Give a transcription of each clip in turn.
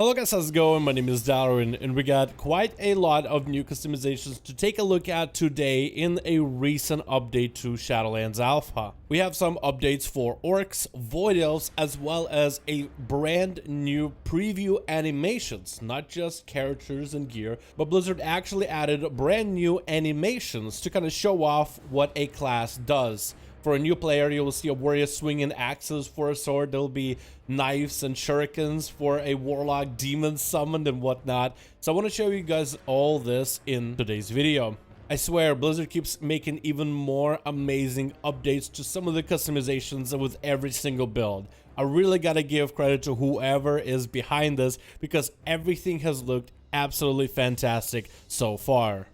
Hello guys, how's it going? My name is Dalaran, and we got quite a lot of new customizations to take a look at today in a recent update to Shadowlands Alpha. We have some updates for Orcs, Void Elves, as well as a brand new preview animations, not just characters and gear, but Blizzard actually added brand new animations to kind of show off what a class does. For a new player, you will see a warrior swinging axes for a sword. There'll be knives and shurikens for a warlock, demon summoned and whatnot. So I want to show you guys all this in today's video. I swear, Blizzard keeps making even more amazing updates to some of the customizations with every single build. I really gotta give credit to whoever is behind this because everything has looked absolutely fantastic so far.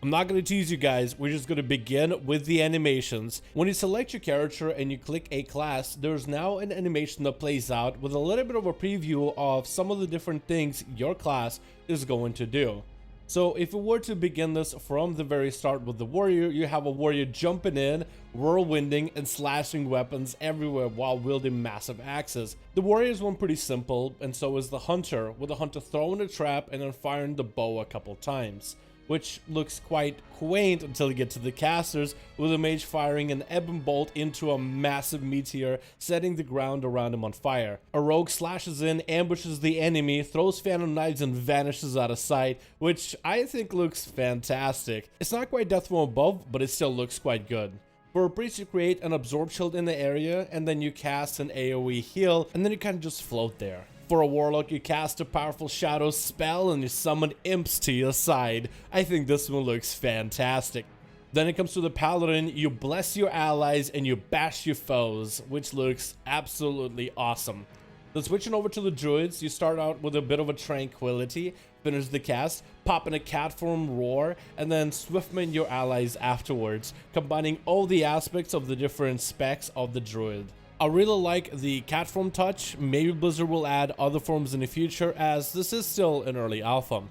I'm not going to tease you guys, we're just going to begin with the animations. When you select your character and you click a class, there's now an animation that plays out with a little bit of a preview of some of the different things your class is going to do. So if we were to begin this from the very start with the warrior, you have a warrior jumping in, whirlwinding and slashing weapons everywhere while wielding massive axes. The warrior is one pretty simple, and so is the hunter, with the hunter throwing a trap and then firing the bow a couple times, which looks quite quaint until you get to the casters, with a mage firing an ebon bolt into a massive meteor, setting the ground around him on fire. A rogue slashes in, ambushes the enemy, throws phantom knives and vanishes out of sight, which I think looks fantastic. It's not quite death from above, but it still looks quite good. For a priest, you create an absorb shield in the area, and then you cast an AoE heal, and then you kind of just float there. For a warlock, you cast a powerful shadow spell and you summon imps to your side. I think this one looks fantastic. Then it comes to the paladin, you bless your allies and you bash your foes, which looks absolutely awesome. Then switching over to the druids, you start out with a bit of a tranquility, finish the cast, pop in a cat form roar, and then swiftman your allies afterwards, combining all the aspects of the different specs of the druid. I really like the cat form touch. Maybe Blizzard will add other forms in the future, as this is still an early alpha.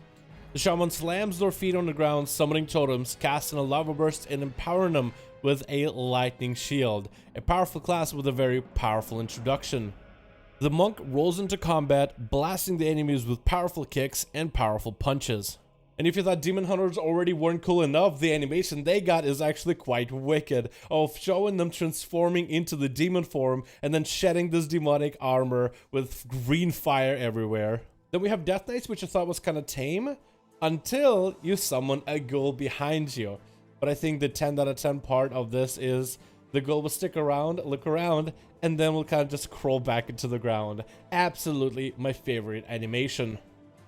The shaman slams their feet on the ground, summoning totems, casting a lava burst and empowering them with a lightning shield, a powerful class with a very powerful introduction. The monk rolls into combat, blasting the enemies with powerful kicks and powerful punches. And if you thought demon hunters already weren't cool enough, the animation they got is actually quite wicked, of showing them transforming into the demon form and then shedding this demonic armor with green fire everywhere. Then we have death knights, which I thought was kind of tame, until you summon a ghoul behind you. But I think the 10 out of 10 part of this is the ghoul will stick around, look around, and then will kind of just crawl back into the ground. Absolutely my favorite animation.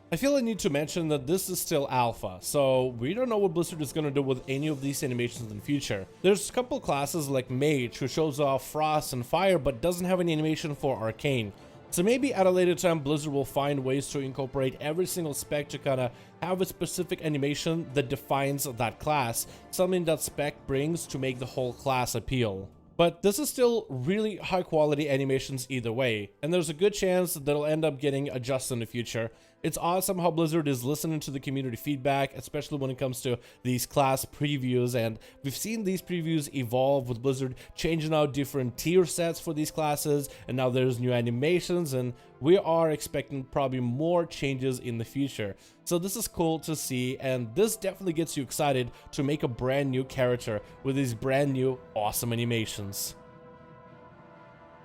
I feel I need to mention that this is still alpha, so we don't know what Blizzard is going to do with any of these animations in the future. There's a couple classes like Mage who shows off frost and fire but doesn't have any animation for Arcane. So maybe at a later time Blizzard will find ways to incorporate every single spec to kind of have a specific animation that defines that class, something that spec brings to make the whole class appeal. But this is still really high quality animations either way, and there's a good chance that they'll end up getting adjusted in the future. It's awesome how Blizzard is listening to the community feedback, especially when it comes to these class previews, and we've seen these previews evolve with Blizzard changing out different tier sets for these classes, and now there's new animations, and we are expecting probably more changes in the future. So this is cool to see, and this definitely gets you excited to make a brand new character with these brand new awesome animations.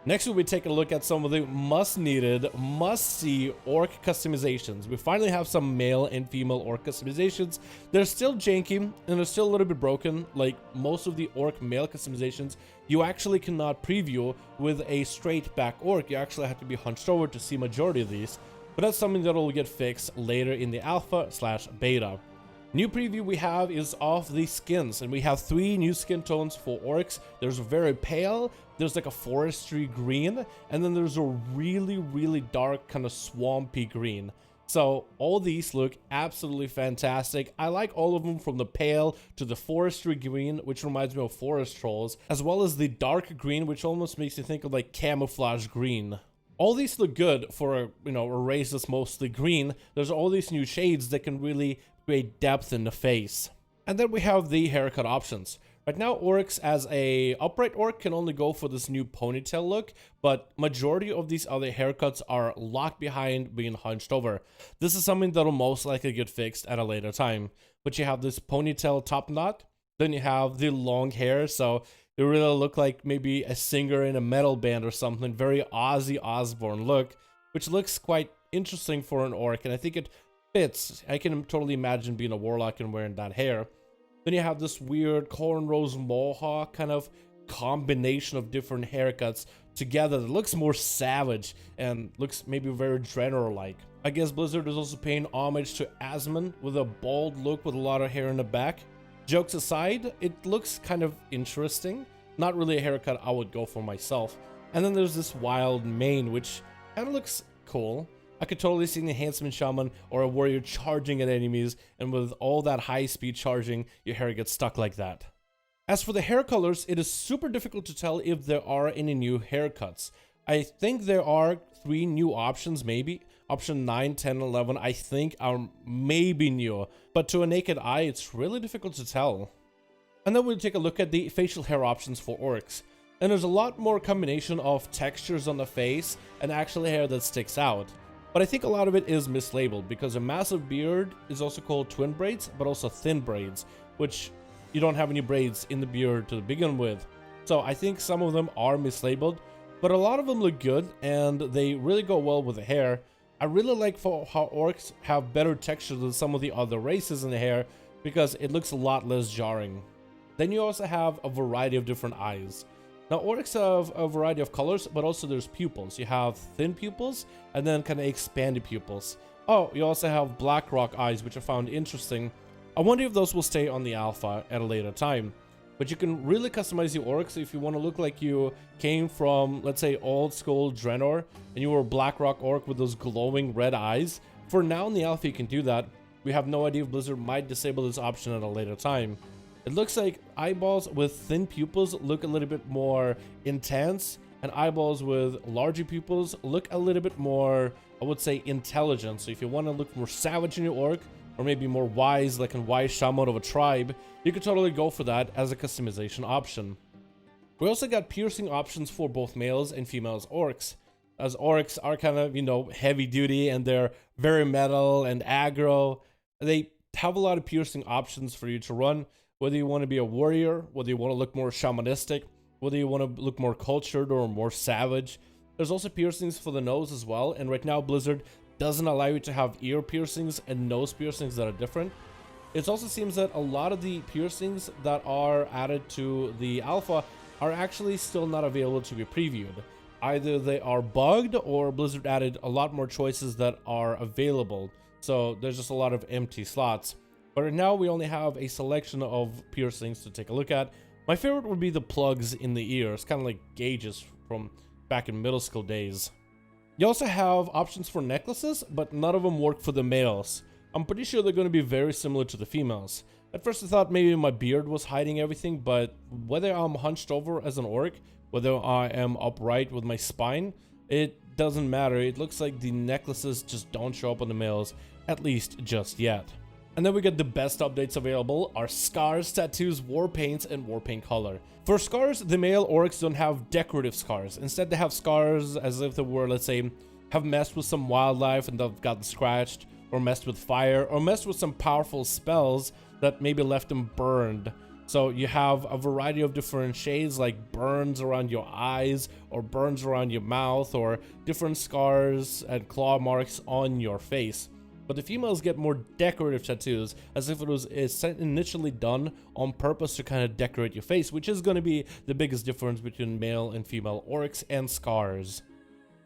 Next, we'll be taking a look at some of the must-needed, must-see orc customizations. We finally have some male and female orc customizations. They're still janky, and they're still a little bit broken. Like most of the orc male customizations, you actually cannot preview with a straight back orc. You actually have to be hunched over to see majority of these. But that's something that will get fixed later in the alpha/beta. New preview we have is of the skins, and we have 3 new skin tones for orcs. There's a very pale, there's like a forestry green, and then there's a really dark kind of swampy green. So all these look absolutely fantastic. I like all of them, from the pale to the forestry green, which reminds me of forest trolls, as well as the dark green, which almost makes you think of like camouflage green. All these look good for a race that's mostly green. There's all these new shades that can really create depth in the face. And then we have the haircut options. Right now, orcs as a upright orc can only go for this new ponytail look, but majority of these other haircuts are locked behind being hunched over. This is something that'll most likely get fixed at a later time. But you have this ponytail top knot, then you have the long hair, so you really look like maybe a singer in a metal band or something. Very Ozzy Osbourne look, which looks quite interesting for an orc, and I think it fits. I can totally imagine being a warlock and wearing that hair. Then you have this weird cornrows mohawk kind of combination of different haircuts together that looks more savage and looks maybe very Draenor-like. I guess Blizzard is also paying homage to Asmon with a bald look with a lot of hair in the back. Jokes aside, it looks kind of interesting. Not really a haircut I would go for myself. And then there's this wild mane, which kind of looks cool. I could totally see an enhancement shaman or a warrior charging at enemies, and with all that high speed charging, your hair gets stuck like that. As for the hair colors, it is super difficult to tell if there are any new haircuts. I think there are 3 new options maybe. Option 9, 10, 11 I think are maybe new, but to a naked eye it's really difficult to tell. And then we'll take a look at the facial hair options for orcs. And there's a lot more combination of textures on the face and actual hair that sticks out. But I think a lot of it is mislabeled because a massive beard is also called twin braids, but also thin braids, which you don't have any braids in the beard to begin with. So I think some of them are mislabeled, but a lot of them look good and they really go well with the hair. I really like how orcs have better texture than some of the other races in the hair because it looks a lot less jarring. Then you also have a variety of different eyes. Now, orcs have a variety of colors, but also there's pupils. You have thin pupils and then kind of expanded pupils. Oh, you also have black rock eyes, which I found interesting. I wonder if those will stay on the alpha at a later time. But you can really customize your orcs if you want to look like you came from, let's say, old school Draenor, and you were a black rock orc with those glowing red eyes. For now in the alpha you can do that. We have no idea if Blizzard might disable this option at a later time. It looks like eyeballs with thin pupils look a little bit more intense, and eyeballs with larger pupils look a little bit more, I would say, intelligent. So if you want to look more savage in your orc, or maybe more wise, like a wise shaman of a tribe, you could totally go for that as a customization option. We also got piercing options for both males and females orcs, as orcs are kind of, you know, heavy duty and they're very metal and aggro. They have a lot of piercing options for you to run. Whether you want to be a warrior, whether you want to look more shamanistic, whether you want to look more cultured or more savage. There's also piercings for the nose as well, and right now Blizzard doesn't allow you to have ear piercings and nose piercings that are different. It also seems that a lot of the piercings that are added to the alpha are actually still not available to be previewed. Either they are bugged or Blizzard added a lot more choices that are available, so there's just a lot of empty slots. But right now we only have a selection of piercings to take a look at. My favorite would be the plugs in the ears, kind of like gauges from back in middle school days. You also have options for necklaces, but none of them work for the males. I'm pretty sure they're going to be very similar to the females. At first I thought maybe my beard was hiding everything, but whether I'm hunched over as an orc, whether I am upright with my spine, it doesn't matter. It looks like the necklaces just don't show up on the males, at least just yet. And then we get the best updates available are scars, tattoos, war paints, and war paint color. For scars, the male orcs don't have decorative scars. Instead, they have scars as if they were, let's say, have messed with some wildlife and they've gotten scratched, or messed with fire, or messed with some powerful spells that maybe left them burned. So you have a variety of different shades, like burns around your eyes, or burns around your mouth, or different scars and claw marks on your face. But the females get more decorative tattoos, as if it was initially done on purpose to kind of decorate your face, which is going to be the biggest difference between male and female orcs and scars.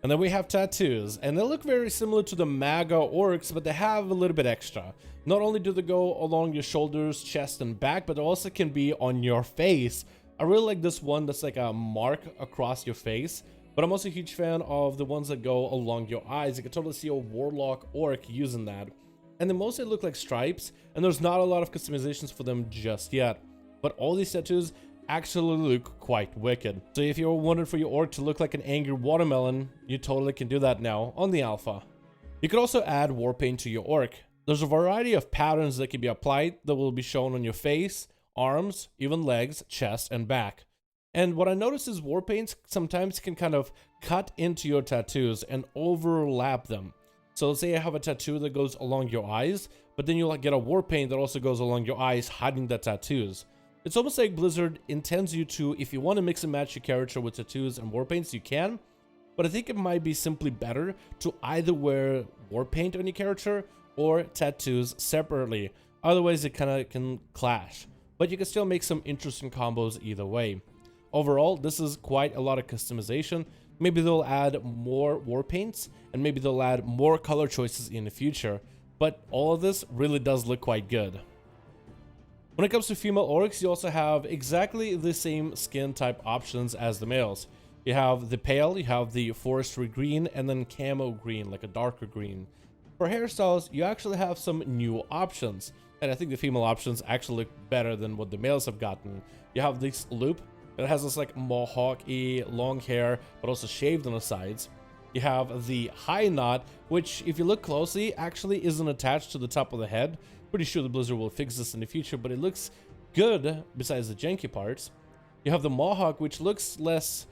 And then we have tattoos, and they look very similar to the MAGA orcs, but they have a little bit extra. Not only do they go along your shoulders, chest, and back, but they also can be on your face. I really like this one that's like a mark across your face. But I'm also a huge fan of the ones that go along your eyes. You can totally see a warlock orc using that. And they mostly look like stripes, and there's not a lot of customizations for them just yet. But all these tattoos actually look quite wicked. So if you're wanting for your orc to look like an angry watermelon, you totally can do that now on the alpha. You could also add war paint to your orc. There's a variety of patterns that can be applied that will be shown on your face, arms, even legs, chest, and back. And what I noticed is war paints sometimes can kind of cut into your tattoos and overlap them. So let's say I have a tattoo that goes along your eyes, but then you'll get a war paint that also goes along your eyes, hiding the tattoos. It's almost like Blizzard intends you to, if you want to mix and match your character with tattoos and war paints, you can. But I think it might be simply better to either wear war paint on your character or tattoos separately. Otherwise, it kind of can clash. But you can still make some interesting combos either way. Overall, this is quite a lot of customization. Maybe they'll add more war paints, and maybe they'll add more color choices in the future. But all of this really does look quite good. When it comes to female orcs, you also have exactly the same skin type options as the males. You have the pale, you have the forestry green, and then camo green, like a darker green. For hairstyles, you actually have some new options. And I think the female options actually look better than what the males have gotten. You have this loop. It has this like mohawk-y long hair, but also shaved on the sides. You have the high knot, which if you look closely, actually isn't attached to the top of the head. Pretty sure the Blizzard will fix this in the future, but it looks good besides the janky parts. You have the mohawk, which looks less,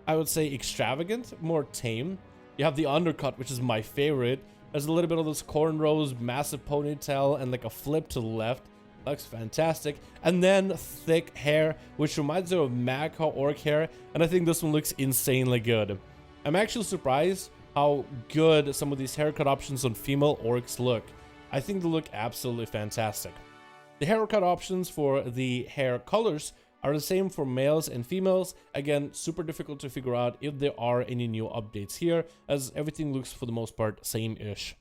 I would say, extravagant, more tame. You have the undercut, which is my favorite. There's a little bit of those cornrows, massive ponytail, and like a flip to the left. Looks fantastic. And then thick hair, which reminds me of Magha orc hair, and I think this one looks insanely good. I'm actually surprised how good some of these haircut options on female orcs look. I think they look absolutely fantastic. The haircut options for the hair colors are the same for males and females. Again, super difficult to figure out if there are any new updates here, as everything looks for the most part same-ish.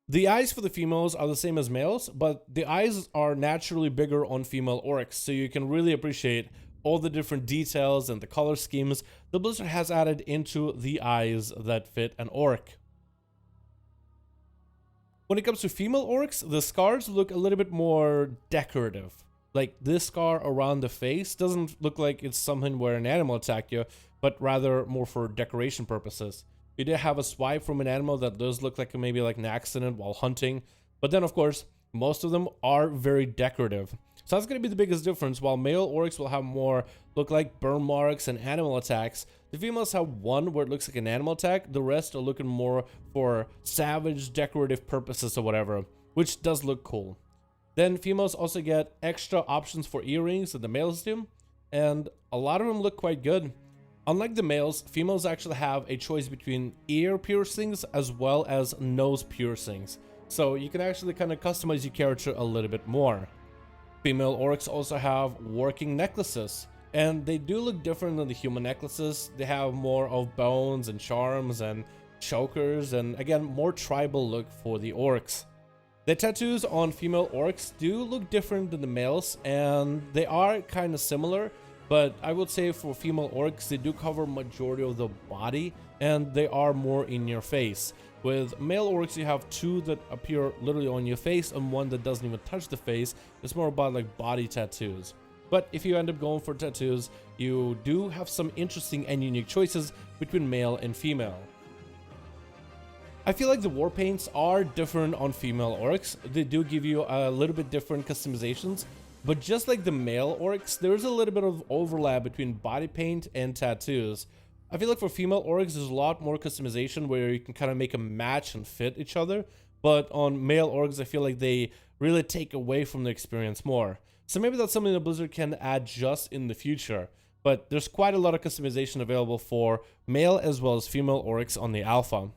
The eyes for the females are the same as males, but the eyes are naturally bigger on female orcs, so you can really appreciate all the different details and the color schemes the Blizzard has added into the eyes that fit an orc. When it comes to female orcs, the scars look a little bit more decorative. Like this scar around the face doesn't look like it's something where an animal attacked you, but rather more for decoration purposes. You did have a swipe from an animal that does look like maybe like an accident while hunting, but then of course most of them are very decorative. So that's going to be the biggest difference. While male orcs will have more look like burn marks and animal attacks, the females have one where it looks like an animal attack. The rest are looking more for savage decorative purposes or whatever, which does look cool. Then females also get extra options for earrings that the males do, and a lot of them look quite good. Unlike the males, females actually have a choice between ear piercings as well as nose piercings, so you can actually kind of customize your character a little bit more. Female orcs also have working necklaces, and they do look different than the human necklaces. They have more of bones and charms and chokers, and again, more tribal look for the orcs. The tattoos on female orcs do look different than the males, and they are kind of similar, but I would say for female orcs, they do cover majority of the body, and they are more in your face. With male orcs, you have two that appear literally on your face and one that doesn't even touch the face. It's more about like body tattoos. But if you end up going for tattoos, you do have some interesting and unique choices between male and female. I feel like the war paints are different on female orcs. They do give you a little bit different customizations, but just like the male orcs, there's a little bit of overlap between body paint and tattoos. I feel like for female orcs, there's a lot more customization where you can kind of make a match and fit each other, but on male orcs, I feel like they really take away from the experience more. So maybe that's something that Blizzard can adjust in the future, but there's quite a lot of customization available for male as well as female orcs on the alpha.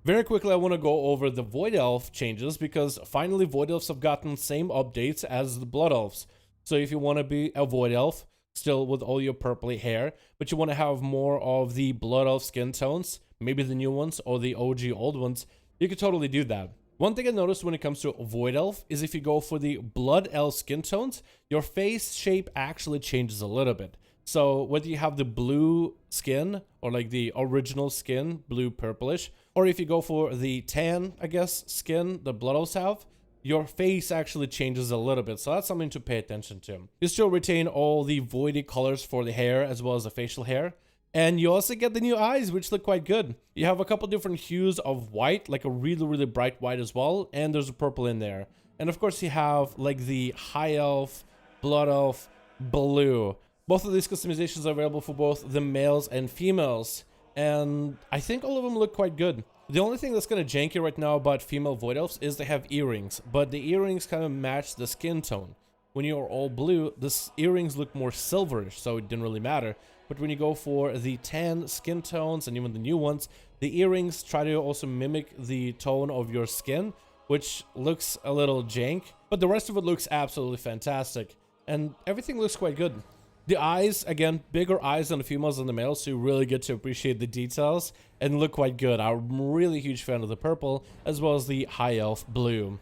Very quickly, I want to go over the Void Elf changes, because finally Void Elves have gotten same updates as the Blood Elves. So if you want to be a Void Elf, still with all your purpley hair, but you want to have more of the Blood Elf skin tones, maybe the new ones or the OG old ones, you could totally do that. One thing I noticed when it comes to Void Elf is if you go for the Blood Elf skin tones, your face shape actually changes a little bit. So whether you have the blue skin or like the original skin, blue purplish, or if you go for the tan, I guess, skin the Blood Elves have, your face actually changes a little bit. So that's something to pay attention to. You still retain all the voidy colors for the hair as well as the facial hair. And you also get the new eyes, which look quite good. You have a couple different hues of white, like a really, really bright white as well. And there's a purple in there. And of course you have like the high elf Blood Elf Blue. Both of these customizations are available for both the males and females, and I think all of them look quite good. The only thing that's kind of janky right now about female Void Elves is they have earrings, but the earrings kind of match the skin tone. When you're all blue, the earrings look more silverish, so it didn't really matter. But when you go for the tan skin tones and even the new ones, the earrings try to also mimic the tone of your skin, which looks a little jank, but the rest of it looks absolutely fantastic. And everything looks quite good. The eyes, again, bigger eyes on the females than the males, so you really get to appreciate the details and look quite good. I'm really a huge fan of the purple, as well as the High Elf Blue.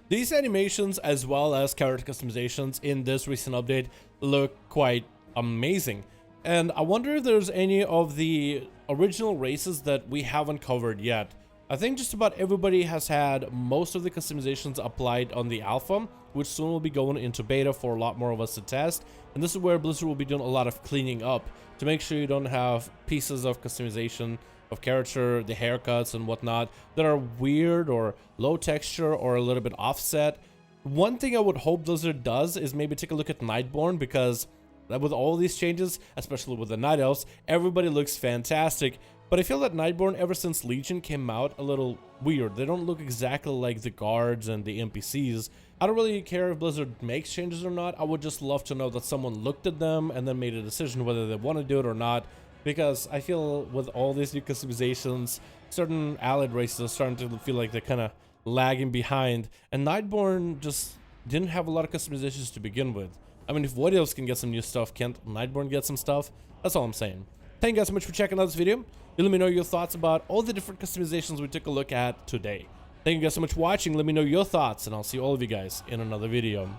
These animations, as well as character customizations in this recent update, look quite amazing. And I wonder if there's any of the original races that we haven't covered yet. I think just about everybody has had most of the customizations applied on the alpha, which soon will be going into beta for a lot more of us to test. And this is where Blizzard will be doing a lot of cleaning up to make sure you don't have pieces of customization of character, the haircuts and whatnot, that are weird or low texture or a little bit offset. One thing I would hope Blizzard does is maybe take a look at Nightborn, because with all these changes, especially with the Night Elves, everybody looks fantastic. But I feel that Nightborn, ever since Legion came out, a little weird. They don't look exactly like the guards and the NPCs. I don't really care if Blizzard makes changes or not. I would just love to know that someone looked at them and then made a decision whether they want to do it or not. Because I feel with all these new customizations, certain allied races are starting to feel like they're kind of lagging behind. And Nightborn just didn't have a lot of customizations to begin with. I mean, if Void Elves can get some new stuff, can't Nightborn get some stuff? That's all I'm saying. Thank you guys so much for checking out this video. You let me know your thoughts about all the different customizations we took a look at today. Thank you guys so much for watching. Let me know your thoughts, and I'll see all of you guys in another video.